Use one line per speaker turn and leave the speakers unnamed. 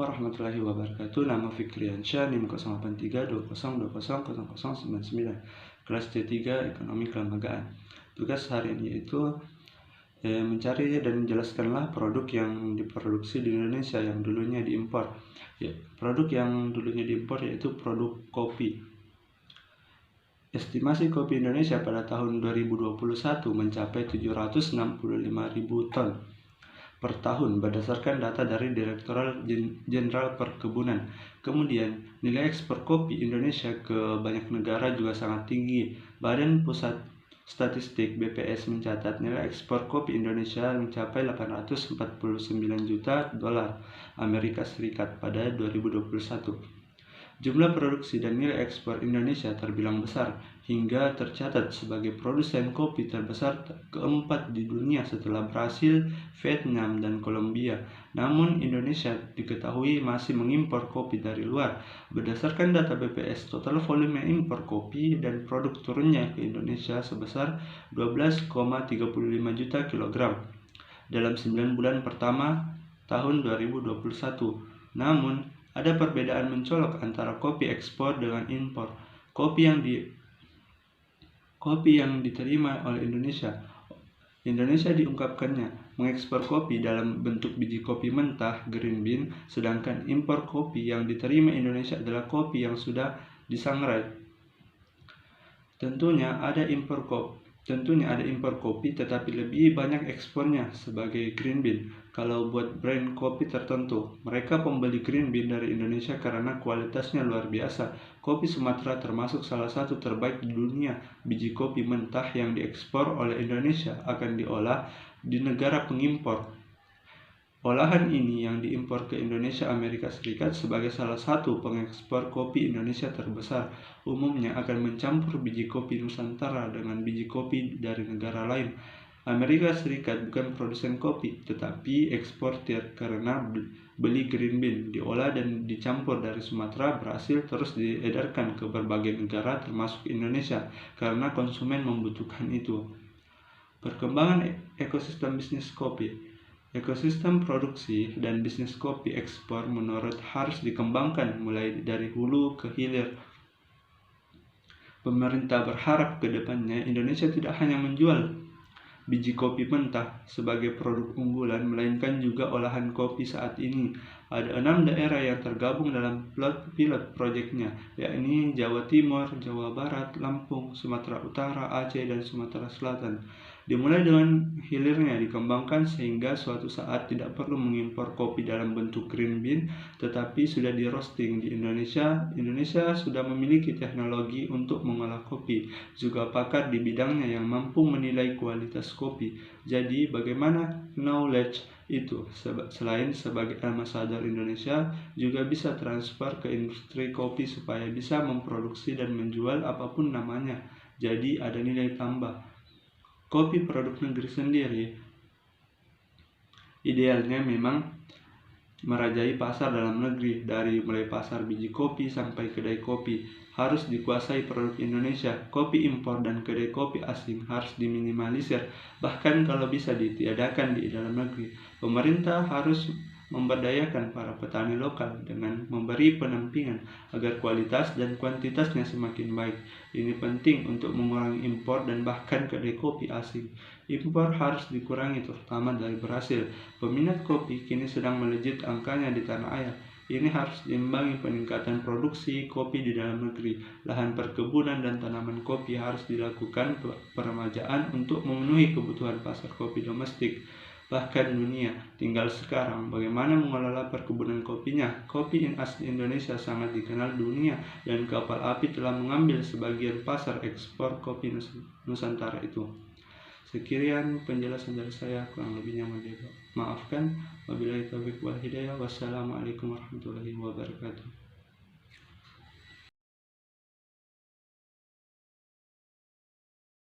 warahmatullahi wabarakatuh. Nama Fikriansyah, NIM 083202000099, kelas C3 Ekonomi Kelembagaan. Tugas hari ini yaitu mencari dan menjelaskanlah produk yang diproduksi di Indonesia yang dulunya diimpor. Produk yang dulunya diimpor yaitu produk kopi. Estimasi kopi Indonesia pada tahun 2021 mencapai 765.000 ton per tahun berdasarkan data dari Direktorat Jenderal Perkebunan. Kemudian, nilai ekspor kopi Indonesia ke banyak negara juga sangat tinggi. Badan Pusat Statistik BPS mencatat nilai ekspor kopi Indonesia mencapai 849 juta dolar Amerika Serikat pada 2021. Jumlah produksi dan nilai ekspor Indonesia terbilang besar, hingga tercatat sebagai produsen kopi terbesar keempat di dunia setelah Brasil, Vietnam, dan Kolombia. Namun, Indonesia diketahui masih mengimpor kopi dari luar. Berdasarkan data BPS, total volume impor kopi dan produk turunnya ke Indonesia sebesar 12,35 juta kilogram dalam 9 bulan pertama tahun 2021. Namun, ada perbedaan mencolok antara kopi ekspor dengan impor. Kopi yang diterima oleh Indonesia diungkapkannya mengekspor kopi dalam bentuk biji kopi mentah (green bean), sedangkan impor kopi yang diterima Indonesia adalah kopi yang sudah disangrai. Tentunya ada impor kopi, tetapi lebih banyak ekspornya sebagai green bean. Kalau buat brand kopi tertentu, mereka pembeli green bean dari Indonesia karena kualitasnya luar biasa. Kopi Sumatera termasuk salah satu terbaik di dunia. Biji kopi mentah yang diekspor oleh Indonesia akan diolah di negara pengimpor. Olahan ini yang diimpor ke Indonesia Amerika Serikat sebagai salah satu pengekspor kopi Indonesia terbesar. Umumnya akan mencampur biji kopi Nusantara dengan biji kopi dari negara lain. Amerika Serikat bukan produsen kopi, tetapi eksportir karena beli green bean, diolah dan dicampur dari Sumatera, Brasil, terus diedarkan ke berbagai negara termasuk Indonesia karena konsumen membutuhkan itu. Perkembangan ekosistem bisnis kopi. Ekosistem produksi dan bisnis kopi ekspor menurut harus dikembangkan mulai dari hulu ke hilir. Pemerintah berharap ke depannya Indonesia tidak hanya menjual biji kopi mentah sebagai produk unggulan, melainkan juga olahan kopi. Saat ini ada 6 daerah yang tergabung dalam pilot proyeknya, yakni Jawa Timur, Jawa Barat, Lampung, Sumatera Utara, Aceh, dan Sumatera Selatan. Dimulai dengan hilirnya dikembangkan sehingga suatu saat tidak perlu mengimpor kopi dalam bentuk green bean, tetapi sudah di roasting di Indonesia. Indonesia sudah memiliki teknologi untuk mengolah kopi, juga pakar di bidangnya yang mampu menilai kualitas kopi. Jadi bagaimana knowledge itu selain sebagai ambassador Indonesia juga bisa transfer ke industri kopi supaya bisa memproduksi dan menjual apapun namanya. Jadi ada nilai tambah. Kopi produk negeri sendiri idealnya memang merajai pasar dalam negeri. Dari mulai pasar biji kopi sampai kedai kopi harus dikuasai produk Indonesia. Kopi impor dan kedai kopi asing harus diminimalisir, bahkan kalau bisa ditiadakan di dalam negeri. Pemerintah harus memberdayakan para petani lokal dengan memberi pendampingan agar kualitas dan kuantitasnya semakin baik. Ini penting untuk mengurangi impor dan bahkan kedai kopi asing. Impor harus dikurangi terutama dari Brasil. Peminat kopi kini sedang melejit angkanya di tanah air. Ini harus diimbangi peningkatan produksi kopi di dalam negeri. Lahan perkebunan dan tanaman kopi harus dilakukan peremajaan untuk memenuhi kebutuhan pasar kopi domestik, bahkan dunia. Tinggal sekarang bagaimana mengelola perkebunan kopinya. Kopi asli Indonesia sangat dikenal dunia dan kapal api telah mengambil sebagian pasar ekspor kopi Nusantara itu. Sekian penjelasan dari saya, kurang lebihnya maafkan. Wabillahi taufiq wal hidayah. Wassalamualaikum warahmatullahi wabarakatuh.